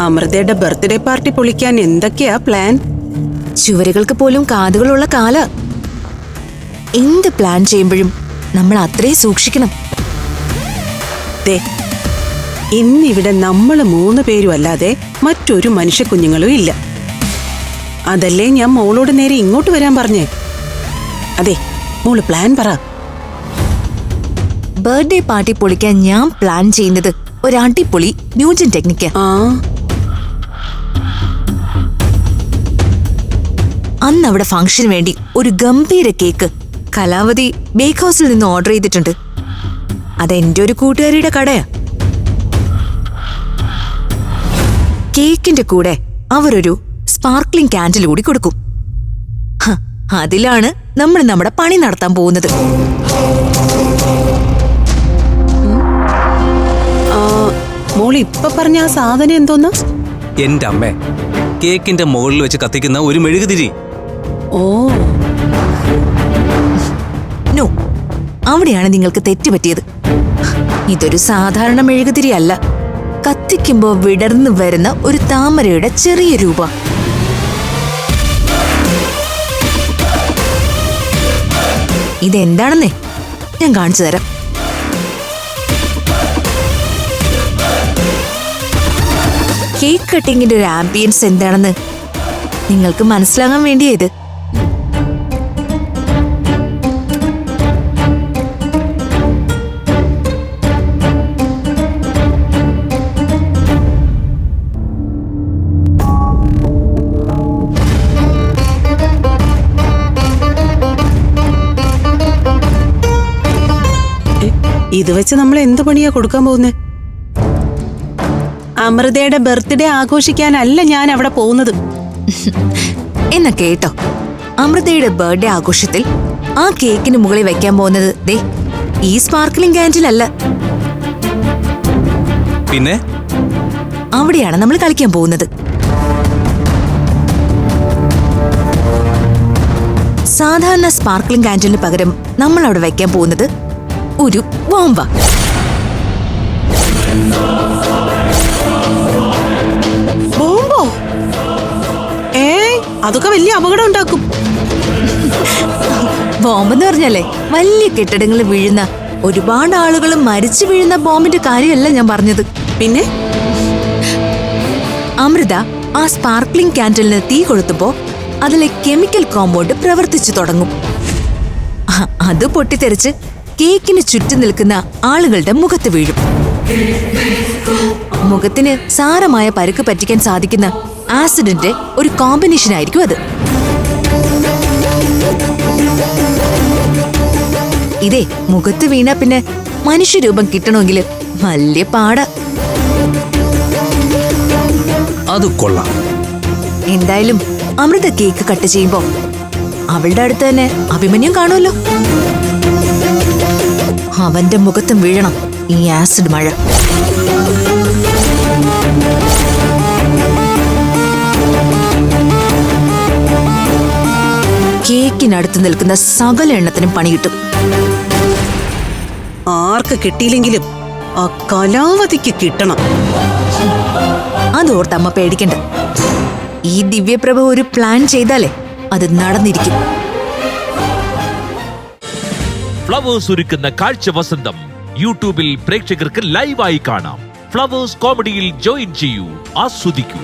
അമൃതയുടെ birthday party പൊളിക്കാൻ എന്തൊക്കെയാ plan? ചുവരുകൾക്ക് പോലും കാതുകളുള്ള കാല. എന്ത് പ്ലാൻ ചെയ്യുമ്പോഴും നമ്മൾ അത്രയും സൂക്ഷിക്കണം. ദേ, ഇന്നിവിടെ നമ്മള് 3 പേരും അല്ലാതെ മറ്റൊരു മനുഷ്യ കുഞ്ഞുങ്ങളും ഇല്ല. അതല്ലേ ഞാൻ മോളോട് നേരെ ഇങ്ങോട്ട് വരാൻ പറഞ്ഞേ. അതെ, മോള് പ്ലാൻ പറ. ബർത്ത്ഡേ പാർട്ടി പൊളിക്കാൻ ഞാൻ പ്ലാൻ ചെയ്യുന്നത് ഒരു അടിപൊളി ന്യൂജൻ ടെക്നിക്കാ. അന്ന് അവിടെ ഫംഗ്ഷന് വേണ്ടി ഒരു ഗംഭീര കേക്ക് കലാവതി ബേക്ക് ഹൗസിൽ നിന്ന് ഓർഡർ ചെയ്തിട്ടുണ്ട്. അതെന്റെ ഒരു കൂട്ടുകാരിയുടെ കടയാ. കേക്കിന്റെ കൂടെ അവരൊരു സ്പാർക്ലിംഗ് കാൻഡിൽ കൂടി കൊടുക്കും. അതിലാണ് നമ്മൾ നമ്മുടെ പണി നടത്താൻ പോകുന്നത്. മോൾ ഇപ്പൊ പറഞ്ഞ ആ സാധനം എന്തോന്ന്? എന്റെ അമ്മേ, കേക്കിന്റെ മുകളിൽ വെച്ച് കത്തിക്കുന്ന ഒരു മെഴുകുതിരി. ഓ നോ, അവിടെയാണ് നിങ്ങൾക്ക് തെറ്റുപറ്റിയത്. ഇതൊരു സാധാരണ മെഴുകുതിരി അല്ല. കത്തിക്കുമ്പോ വിടർന്നു വരുന്ന ഒരു താമരയുടെ ചെറിയ രൂപം. ഇതെന്താണെന്നേ ഞാൻ കാണിച്ചു തരാം. കേക്ക് കട്ടിങ്ങിന്റെ ഒരു ആംബിയൻസ് എന്താണെന്ന് നിങ്ങൾക്ക് മനസ്സിലാകാൻ വേണ്ടിയത്. ഇത് വെച്ച് നമ്മൾ എന്ത് പണിയാ കൊടുക്കാൻ പോകുന്നേ? അമൃതയുടെ ബർത്ത്ഡേ ആഘോഷിക്കാനല്ല ഞാൻ അവിടെ പോകുന്നത്. എന്നാ കേട്ടോ, അമൃതയുടെ ബർത്ത്ഡേ ആഘോഷത്തിൽ ആ കേക്കിന് മുകളിൽ വെക്കാൻ പോകുന്നത് ദേ ഈ സ്പാർക്ലിംഗ് കാൻഡിലല്ല. പിന്നെ അവിടെയാണ് നമ്മൾ കളിക്കാൻ പോകുന്നത്. സാധാരണ സ്പാർക്ലിംഗ് കാൻഡിലിന് പകരം നമ്മൾ അവിടെ വെക്കാൻ പോകുന്നത് ഒരു ബോംബ. ബോംബോ? അതൊക്കെ വലിയ അപകടം ഉണ്ടാക്കും. ബോംബെന്ന് പറഞ്ഞല്ലേ വലിയ കെട്ടിടങ്ങളിൽ വീഴുന്ന, ഒരുപാട് ആളുകൾ മരിച്ചു വീഴുന്ന ബോംബിന്റെ കാര്യമല്ല ഞാൻ പറഞ്ഞത്. പിന്നെ അമൃത ആ സ്പാർക്ലിംഗ് കാൻഡിലിന് തീ കൊളുത്തുമ്പോ അതിലെ കെമിക്കൽ കോമ്പൗണ്ട് പ്രവർത്തിച്ചു തുടങ്ങും. അത് പൊട്ടിത്തെറിച്ച് കേക്കിന് ചുറ്റും നിൽക്കുന്ന ആളുകളുടെ മുഖത്ത് വീഴും. മുഖത്തിന് സാരമായ പരുക്ക് പറ്റിക്കാൻ സാധിക്കുന്ന ആസിഡിന്റെ ഒരു കോമ്പിനേഷൻ ആയിരിക്കും അത്. ഇതേ മുഖത്ത് വീണ പിന്നെ മനുഷ്യരൂപം കിട്ടണമെങ്കിൽ വലിയ പാടാ. അത് കൊള്ളാം. എന്തായാലും അമൃത കേക്ക് കട്ട് ചെയ്യുമ്പോ അവളുടെ അടുത്ത് തന്നെ അഭിമന്യം കാണുമല്ലോ. അവന്റെ മുഖത്തും വീഴണം ഈ ആസിഡ് മഴ. കേക്കിനടുത്ത് നിൽക്കുന്ന സകല എണ്ണത്തിനും പണി കിട്ടും. ആർക്ക് കിട്ടിയില്ലെങ്കിലും ആ കലാവതിക്ക് കിട്ടണം. അതോർത്ത് അമ്മ പേടിക്കണ്ട. ഈ ദിവ്യപ്രഭ ഒരു പ്ലാൻ ചെയ്താലേ അത് നടന്നിരിക്കും. ഫ്ലവേഴ്സ് ഒരുക്കുന്ന കാഴ്ച വസന്തം യൂട്യൂബിൽ പ്രേക്ഷകർക്ക് ലൈവായി കാണാം. ഫ്ലവേഴ്സ് കോമഡിയിൽ ജോയിൻ ചെയ്യൂ, ആസ്വദിക്കൂ.